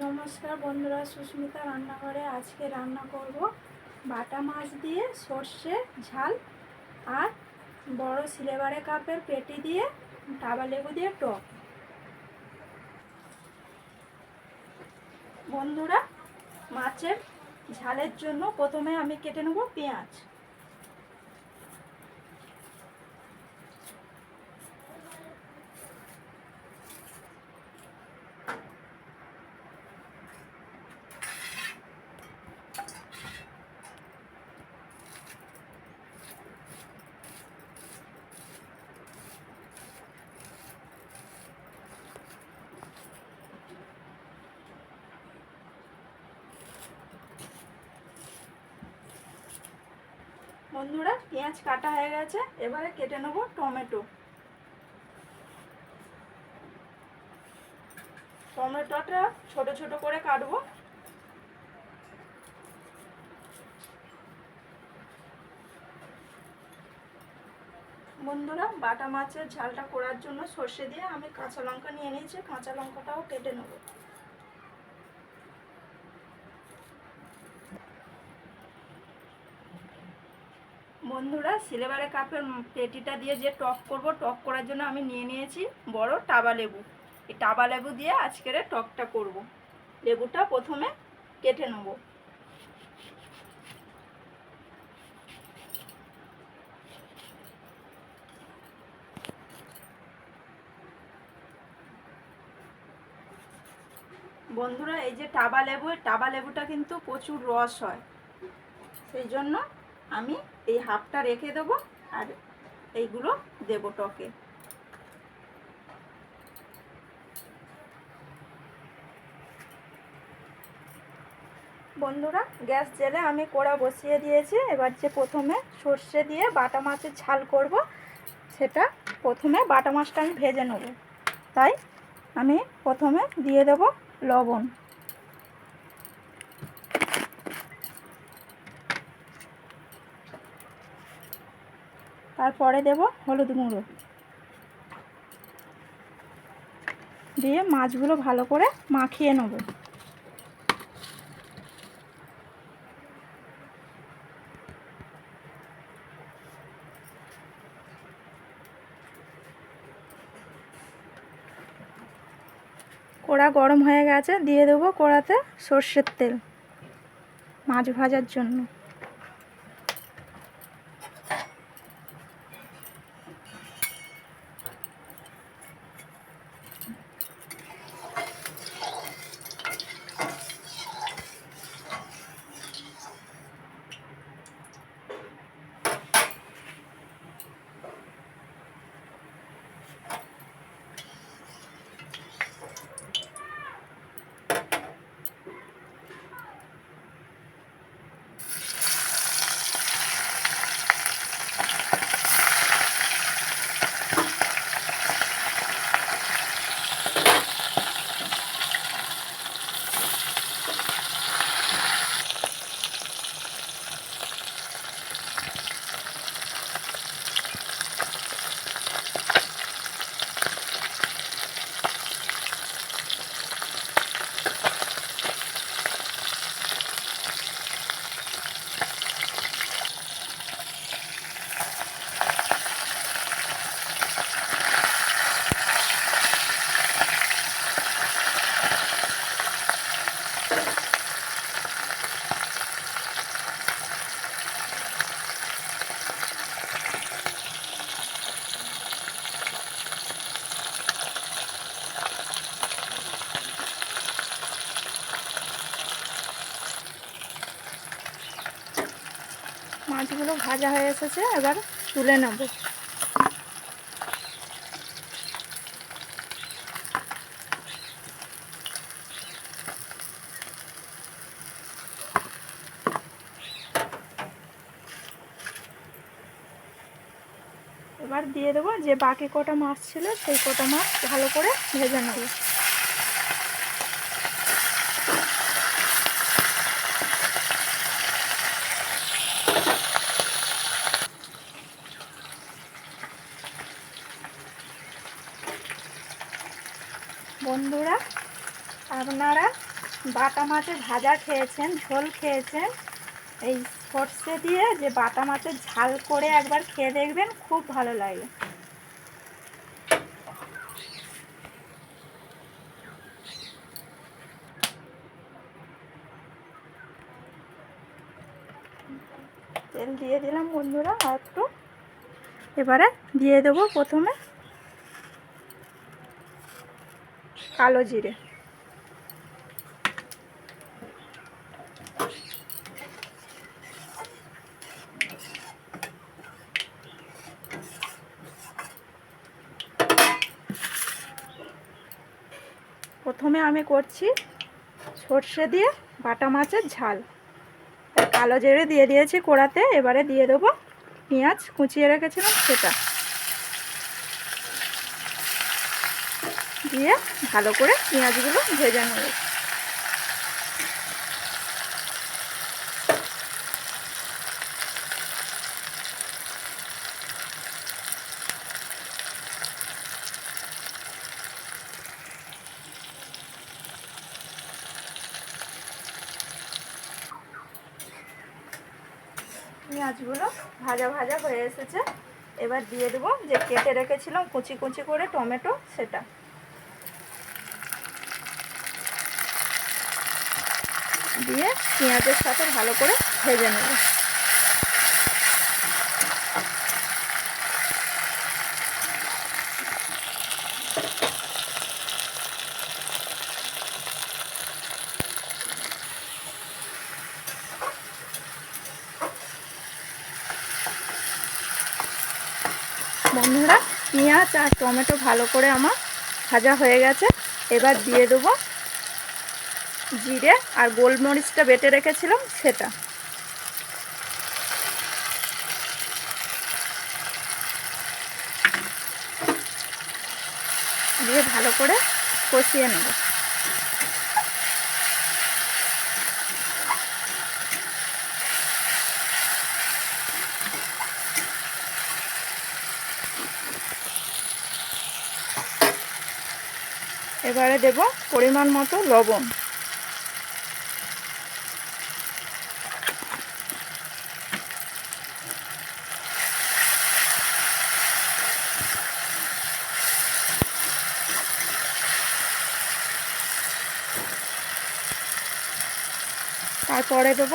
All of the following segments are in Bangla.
নমস্কার বন্ধুরা, সুস্মিতা রান্নাঘরে আজকে রান্না করব বাটা মাছ দিয়ে সর্ষে ঝাল আর বড় সিলেবারে কাপের পেটি দিয়ে টাবা লেবু দিয়ে টক। বন্ধুরা, মাছের ঝালের জন্য প্রথমে আমি কেটে নেব পেঁয়াজ। বন্ধুরা, পেঁয়াজ কাটা হয়ে গেছে, এবারে কেটে নেব টমেটো। টমেটোটা ছোট ছোট করে কাটবো। বন্ধুরা, বাটা মাছের ঝালটা করার জন্য সর্ষে দিয়ে আমি কাঁচা লঙ্কা নিয়ে নিয়েছি, কাঁচা লঙ্কাটাও কেটে নেব। বন্ধুরা, সিলেবারে কাপের পেটিটা দিয়ে যে টক করব, টক করার জন্য আমি নিয়ে নিয়েছি বড় টাবা লেবু। এই টাবা লেবু দিয়ে আজকের টকটা করব। লেবুটা প্রথমে কেটে নেব। বন্ধুরা, এই যে টাবা লেবু, টাবা লেবুটা কিন্তু প্রচুর রস হয়, সেই জন্য আমি এই হাফটা রেখে দেবো আর এইগুলো দেব টকে। বন্ধুরা, গ্যাস জেলে আমি কড়া বসিয়ে দিয়েছি। এবার যে প্রথমে সর্ষে দিয়ে বাটা মাছের ঝাল করব, সেটা প্রথমে বাটা মাছটা আমি ভেজে নেব। তাই আমি প্রথমে দিয়ে দেব লবণ, তারপরে দেব হলুদ গুঁড়ো, দিয়ে মাছগুলো ভালো করে মাখিয়ে নেব। কড়া গরম হয়ে গেছে, দিয়ে দেবো কড়াতে সর্ষের তেল মাছ ভাজার জন্য। মাছগুলো ভাজা হয়ে এসেছে, এবার তুলে নেব। এবার দিয়ে দেবো যে বাকি কটা মাছ ছিল, সেই কটা মাছ ভালো করে ভেজে নেব। বন্ধুরা, আপনারা বাটা মাছের ভাজা খেয়েছেন, ঝোল খেয়েছেন, এই সর্ষে দিয়ে যে বাটা মাছের ঝাল করে একবার খেয়ে দেখবেন, খুব ভালো লাগে। তেল দিয়ে দিলাম বন্ধুরা আর একটু। এবারে দিয়ে দেবো প্রথমে কালো জিরে, প্রথমে আমি করছি সর্ষে দিয়ে বাটা মাছের ঝাল, কালো জিরে দিয়ে দিয়েছি কড়াতে। এবারে দিয়ে দেবো পেঁয়াজ কুচিয়ে রেখেছিলাম সেটা দিয়ে ভালো করে পেঁয়াজগুলো ভেজে নেব। পেঁয়াজগুলো ভাজা ভাজা হয়ে এসেছে। এবার দিয়ে দেবো যে কেটে রেখেছিলাম কুচি কুচি করে টমেটো, সেটা দিয়ে পেঁয়াজের সাথে ভালো করে ভেজে নেব। বন্ধুরা, পেঁয়াজ আর টমেটো ভালো করে আমার ভাজা হয়ে গেছে। এবার দিয়ে দেবো জিরে আর গোলমরিচটা বেটে রেখেছিলাম সেটা দিয়ে ভালো করে কষিয়ে নেব। এবারে দেব পরিমাণ মতো লবণ, তারপরে দেব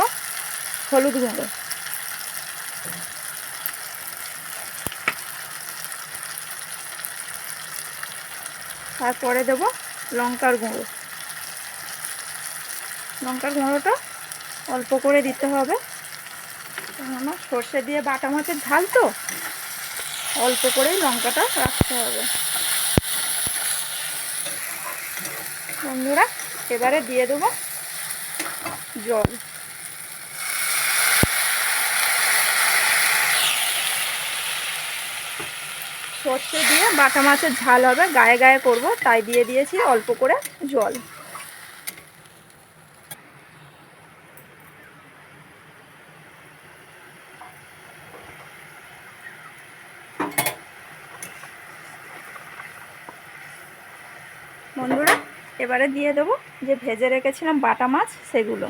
হলুদ গুঁড়ো, তারপরে দেব লঙ্কার গুঁড়ো। লঙ্কার গুঁড়োটা অল্প করে দিতে হবে, কেননা সর্ষে দিয়ে বাটা মাছের ঝাল তো, অল্প করেই লঙ্কাটা রাখতে হবে। বন্ধুরা, এবারে দিয়ে দেবো জল। সর্ষে দিয়ে বাটা মাছের ঝাল হবে, গায়ে গায়ে করব, তাই দিয়ে দিয়েছি অল্প করে জল। বন্ধুরা, এবারে দিয়ে দেবো যে ভেজে রেখেছিলাম বাটা মাছ, সেগুলো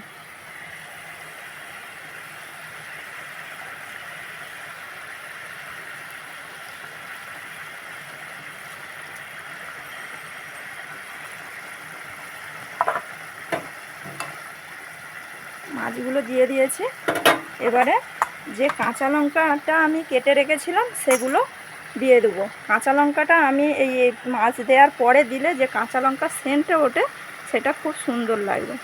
মাছগুলো দিয়ে দিয়েছি। এবারে যে কাঁচা লঙ্কাটা আমি কেটে রেখেছিলাম সেগুলো দিয়ে দেবো। কাঁচা লঙ্কাটা আমি এই মাছ দেওয়ার পরে দিলে যে কাঁচা লঙ্কার সেন্টটা ওঠে, সেটা খুব সুন্দর লাগবে।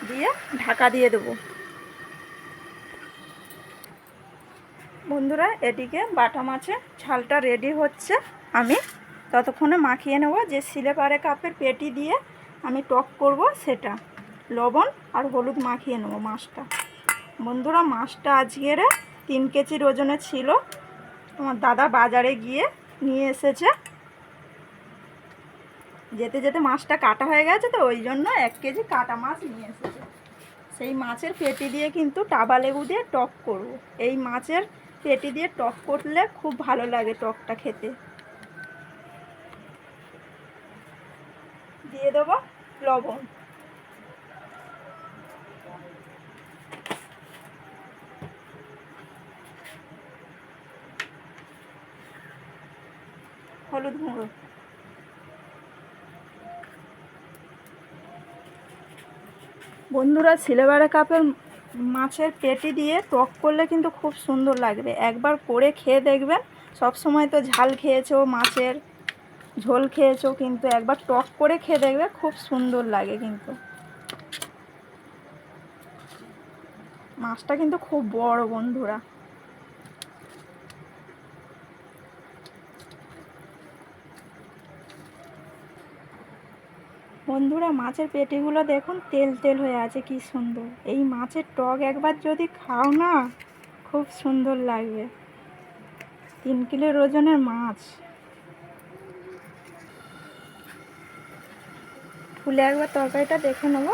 দিয়ে ঢাকা দিয়ে দেবো। বন্ধুরা, এদিকে বাটা মাছের ঝালটা রেডি হচ্ছে, আমি ততক্ষণে মাখিয়ে নেব যে সিলেপারে কাপের পেটি দিয়ে আমি টক করব, সেটা লবণ আর হলুদ মাখিয়ে নেব মাছটা। বন্ধুরা, মাছটা আজকের 3 কেজির ওজনে ছিল। আমার দাদা বাজারে গিয়ে নিয়ে এসেছে, যেতে যেতে মাছটা কাটা হয়ে গেছে, তো ওই জন্য 1 কেজি কাটা মাছ নিয়ে এসেছে। সেই মাছের পেটি দিয়ে কিন্তু টাবা লেবু দিয়ে টক করব। এই মাছের পেটি দিয়ে টক করলে খুব ভালো লাগে টকটা খেতে। দিয়ে দেবো লবণ, হলুদ গুঁড়ো, বন্ধুরা সিলভার কাপের মাছের পেটি দিয়ে টক করলে কিন্তু খুব সুন্দর লাগবে। একবার করে খেয়ে দেখবেন। সব সময় তো ঝাল খেয়েছো, মাছের ঝোল খেয়েছো, কিন্তু একবার টক করে খেয়ে দেখবে, খুব সুন্দর লাগে। কিন্তু মাছটা কিন্তু খুব বড় বন্ধুরা। বন্ধুরা মাছের পেটিগুলো দেখুন তেল তেল হয়ে আছে, কি সুন্দর। এই মাছের টক একবার যদি খাও না, খুব সুন্দর লাগবে। 3 কিলো ওজনের মাছ। খুলে একবার তরকারিটা দেখে নেব।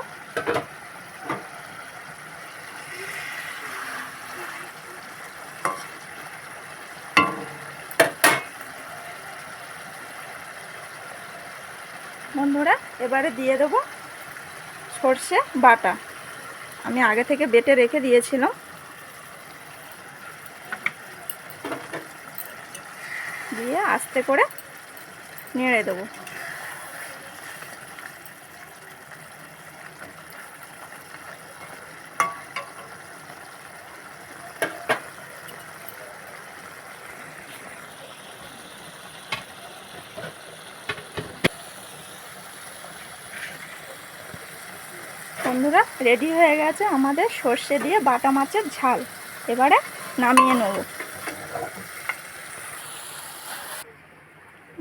বন্ধুরা এবারে দিয়ে দেবো সর্ষে বাটা। আমি আগে থেকে বেটে রেখে দিয়েছিলাম। দিয়ে আস্তে করে নেড়ে দেবো। বন্ধুরা রেডি হয়ে গেছে আমাদের সর্ষে দিয়ে বাটা মাছের ঝাল। এবারে নামিয়ে নেব।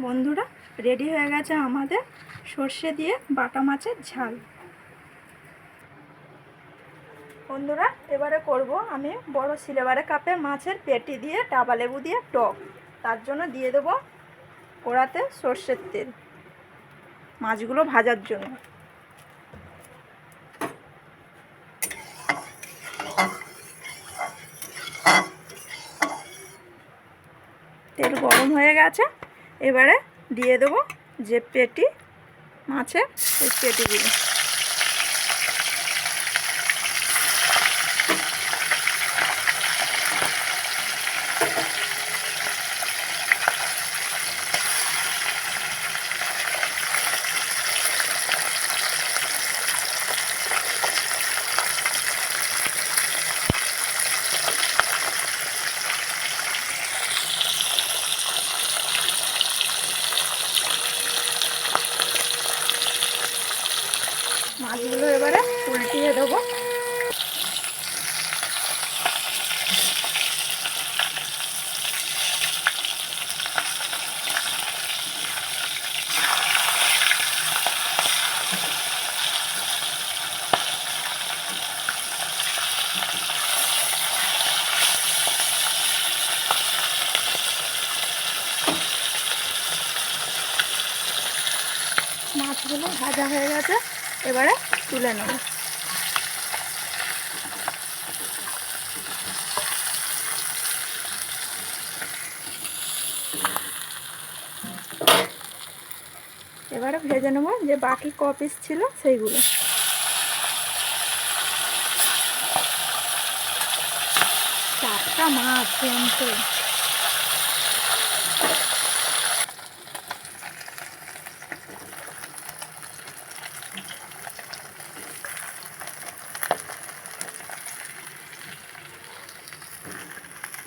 বন্ধুরা রেডি হয়ে গেছে আমাদের সর্ষে দিয়ে বাটা মাছের ঝাল। বন্ধুরা এবারে করব আমি বড় সিলভার কাপে মাছের পেটি দিয়ে ডাবা লেবু দিয়ে টক। তার জন্য দিয়ে দেবো কড়াতে সর্ষের তেল, মাছগুলো ভাজার জন্য। তেল গরম হয়ে গেছে। এবারে দিয়ে দেবো যে পেটি মাছের, সেই পেটিগুলো। মাছগুলো এবারে উল্টিয়ে দেবো। মাছগুলো ভাজা হয়ে গেছে, এবারে তুলে নেব। এবারে ভেজে নেব যে বাকি ক পিস ছিল সেইগুলো। টাটকা মাছ কিন্তু।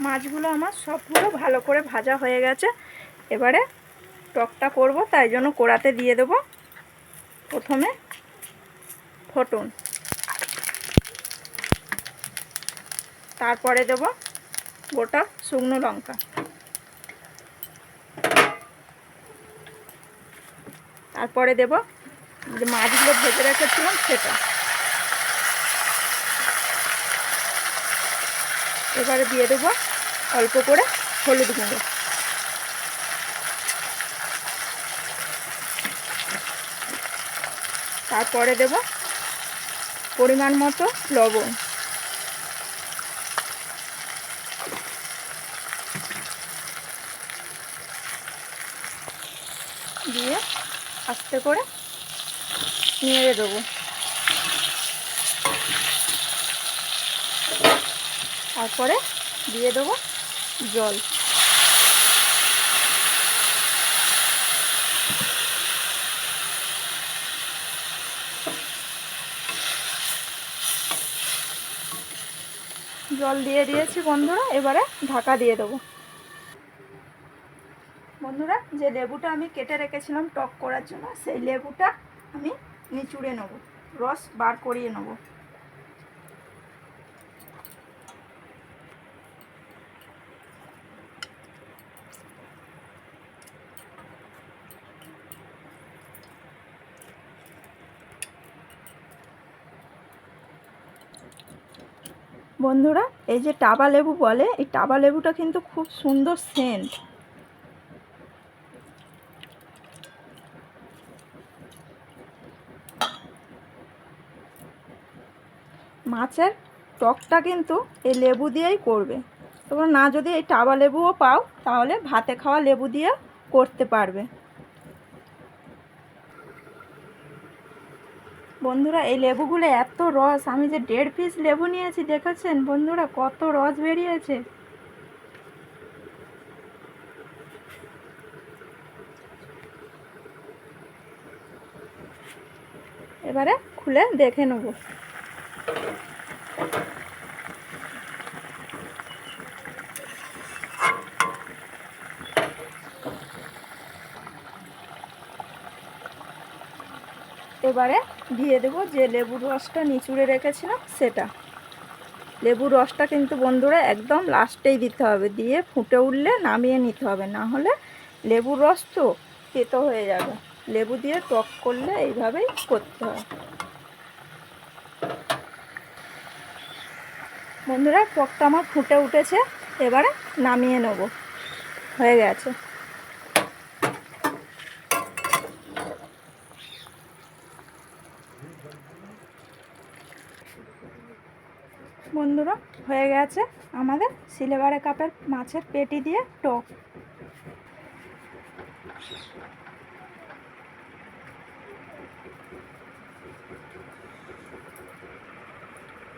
মাছগুলো আমার সবগুলো ভালো করে ভাজা হয়ে গেছে। এবারে টকটা করব, তাই জন্য কড়াতে দিয়ে দেবো প্রথমে ফোড়ন, তারপরে দেব গোটা শুকনো লঙ্কা, তারপরে দেব যে মাছগুলো ভেজে রেখেছিলাম সেটা। এবারে দিয়ে দেবো অল্প করে হলুদ গুঁড়ো, তারপরে দেব পরিমাণ মতো লবণ, দিয়ে আস্তে করে নেড়ে দেবো। তারপরে দিয়ে দেবো জল। জল দিয়ে দিয়েছি বন্ধুরা, এবারে ঢাকা দিয়ে দেবো। বন্ধুরা, যে লেবুটা আমি কেটে রেখেছিলাম টক করার জন্য, সেই লেবুটা আমি নিচুড়ে নেব, রস বার করিয়ে নেব। বন্ধুরা, এই যে টাবা লেবু বলে, এই টাবা লেবুটা কিন্তু খুব সুন্দর সেন্ট। মাছের টকটা কিন্তু এই লেবু দিয়েই করবে। তোমরা না যদি এই টাবা লেবুও পাও, তাহলে ভাতে খাওয়া লেবু দিয়ে করতে পারবে। বন্ধুরা, এই লেবুগুলো এত রস, আমি যে 1.5 পিস লেবু নিয়েছি, দেখেছেন বন্ধুরা কত রস বেরিয়েছে। এবারে খুলে দেখে নেব। এবারে দিয়ে দেবো যে লেবুর রসটা নিচুড়ে রেখেছিলাম সেটা। লেবুর রসটা কিন্তু বন্ধুরা একদম লাস্টেই দিতে হবে, দিয়ে ফুটে উঠলে নামিয়ে নিতে হবে, না হলে লেবুর রস তো তেতো হয়ে যাবে। লেবু দিয়ে টক করলে এইভাবেই করতে হয়। বন্ধুরা, টকটা আমার ফুটে উঠেছে, এবারে নামিয়ে নেব, হয়ে গেছে। বন্ধুরা, হয়ে গেছে আমাদের সিলভারে কাপের মাছের পেটি দিয়ে টক।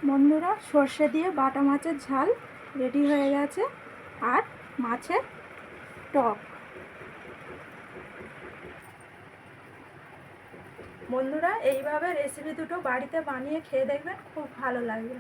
বন্ধুরা, সর্ষে দিয়ে বাটা মাছের ঝাল রেডি হয়ে গেছে, আর মাছের টক। বন্ধুরা, এইভাবে রেসিপি দুটো বাড়িতে বানিয়ে খেয়ে দেখবেন, খুব ভালো লাগবে।